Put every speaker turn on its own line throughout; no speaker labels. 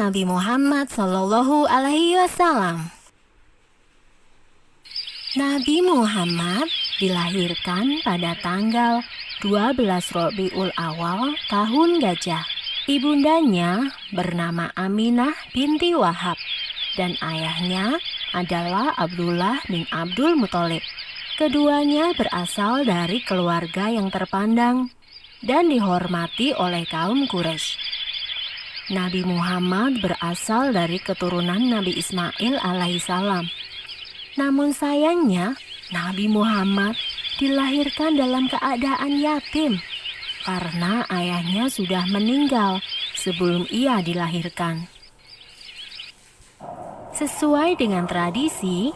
Nabi Muhammad Shallallahu Alaihi Wasallam. Nabi Muhammad dilahirkan pada tanggal 12 Rabiul Awal tahun Gajah. Ibundanya bernama Aminah binti Wahab dan ayahnya adalah Abdullah bin Abdul Muthalib. Keduanya berasal dari keluarga yang terpandang dan dihormati oleh kaum Quraisy. Nabi Muhammad berasal dari keturunan Nabi Ismail alaihissalam. Namun sayangnya, Nabi Muhammad dilahirkan dalam keadaan yatim karena ayahnya sudah meninggal sebelum ia dilahirkan. Sesuai dengan tradisi,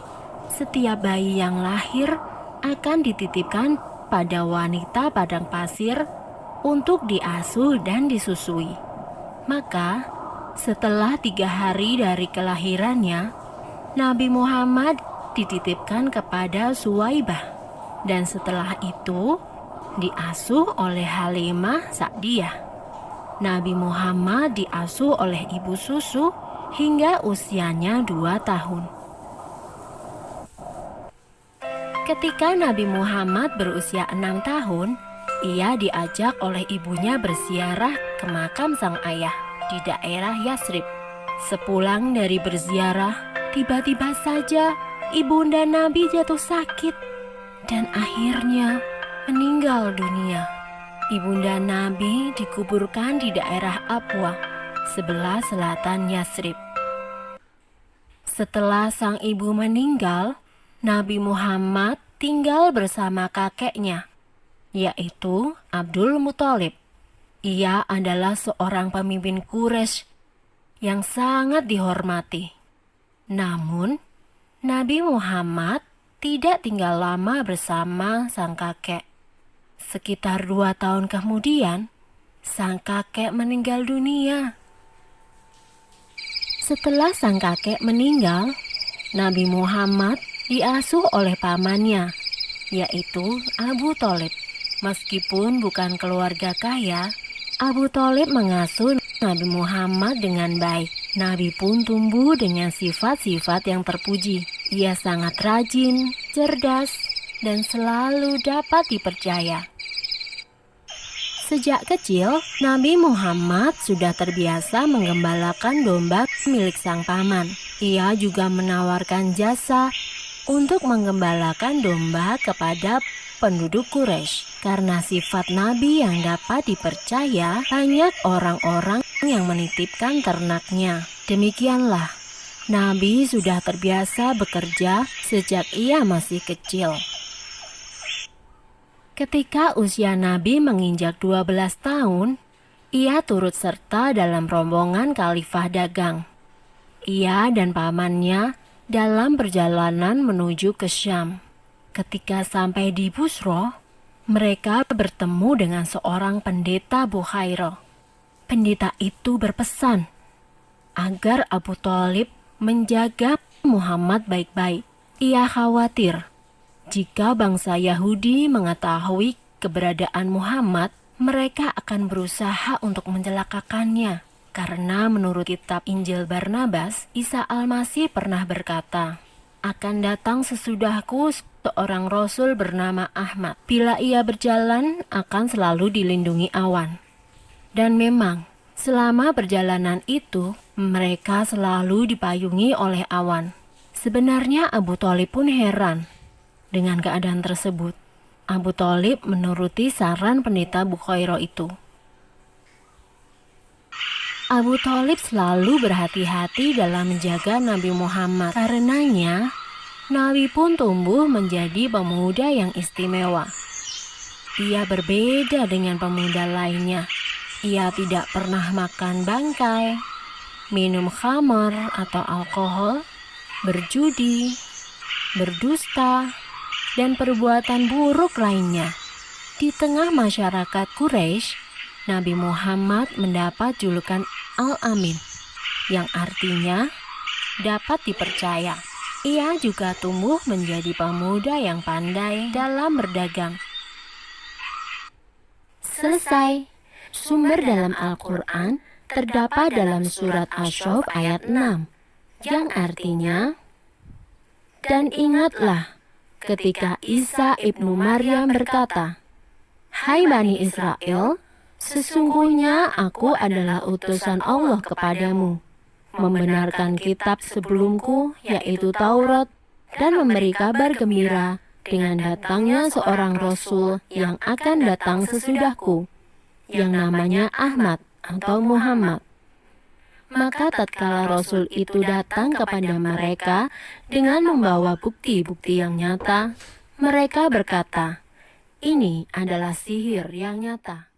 setiap bayi yang lahir akan dititipkan pada wanita padang pasir untuk diasuh dan disusui. Maka, setelah 3 hari dari kelahirannya, Nabi Muhammad dititipkan kepada Suwaibah, dan setelah itu diasuh oleh Halimah Sa'diyah. Nabi Muhammad diasuh oleh ibu susu hingga usianya 2 tahun. Ketika Nabi Muhammad berusia 6 tahun, ia diajak oleh ibunya berziarah ke makam sang ayah di daerah Yatsrib. Sepulang dari berziarah, tiba-tiba saja ibunda Nabi jatuh sakit dan akhirnya meninggal dunia. Ibunda Nabi dikuburkan di daerah Abwa, sebelah selatan Yatsrib. Setelah sang ibu meninggal, Nabi Muhammad tinggal bersama kakeknya, yaitu Abdul Muthalib. Ia adalah seorang pemimpin Quraisy yang sangat dihormati. Namun, Nabi Muhammad tidak tinggal lama bersama sang kakek. Sekitar 2 tahun kemudian, sang kakek meninggal dunia. Setelah sang kakek meninggal, Nabi Muhammad diasuh oleh pamannya, yaitu Abu Thalib. Meskipun bukan keluarga kaya, Abu Thalib mengasuh Nabi Muhammad dengan baik. Nabi pun tumbuh dengan sifat-sifat yang terpuji. Ia sangat rajin, cerdas, dan selalu dapat dipercaya. Sejak kecil, Nabi Muhammad sudah terbiasa menggembalakan domba milik sang paman. Ia juga menawarkan jasa untuk menggembalakan domba kepada penduduk Quraisy. Karena sifat Nabi yang dapat dipercaya, banyak orang-orang yang menitipkan ternaknya. Demikianlah, Nabi sudah terbiasa bekerja sejak ia masih kecil. Ketika usia Nabi menginjak 12 tahun, ia turut serta dalam rombongan khalifah dagang. Ia dan pamannya dalam perjalanan menuju ke Syam. Ketika sampai di Busro, mereka bertemu dengan seorang pendeta Bukhairah. Pendeta itu berpesan agar Abu Thalib menjaga Muhammad baik-baik. Ia khawatir jika bangsa Yahudi mengetahui keberadaan Muhammad, mereka akan berusaha untuk mencelakakannya. Karena menurut kitab Injil Barnabas, Isa Al-Masih pernah berkata, "Akan datang sesudahku seorang rasul bernama Ahmad. Bila ia berjalan, akan selalu dilindungi awan." Dan memang, selama perjalanan itu, mereka selalu dipayungi oleh awan. Sebenarnya Abu Thalib pun heran dengan keadaan tersebut. Abu Thalib menuruti saran pendeta Bukhairah itu. Abu Thalib selalu berhati-hati dalam menjaga Nabi Muhammad. Karenanya, Nabi pun tumbuh menjadi pemuda yang istimewa. Ia berbeda dengan pemuda lainnya. Ia tidak pernah makan bangkai, minum khamar atau alkohol, berjudi, berdusta, dan perbuatan buruk lainnya. Di tengah masyarakat Quraisy, Nabi Muhammad mendapat julukan Al-Amin, yang artinya dapat dipercaya. Ia juga tumbuh menjadi pemuda yang pandai dalam berdagang. Selesai. Sumber dalam Al-Quran, terdapat dalam surat Asy-Syaff ayat 6, yang artinya, "Dan ingatlah ketika Isa ibnu Maryam berkata, 'Hai Bani Israel, sesungguhnya aku adalah utusan Allah kepadamu, membenarkan kitab sebelumku, yaitu Taurat, dan memberi kabar gembira dengan datangnya seorang Rasul yang akan datang sesudahku, yang namanya Ahmad atau Muhammad.' Maka tatkala Rasul itu datang kepada mereka dengan membawa bukti-bukti yang nyata, mereka berkata, 'Ini adalah sihir yang nyata.'"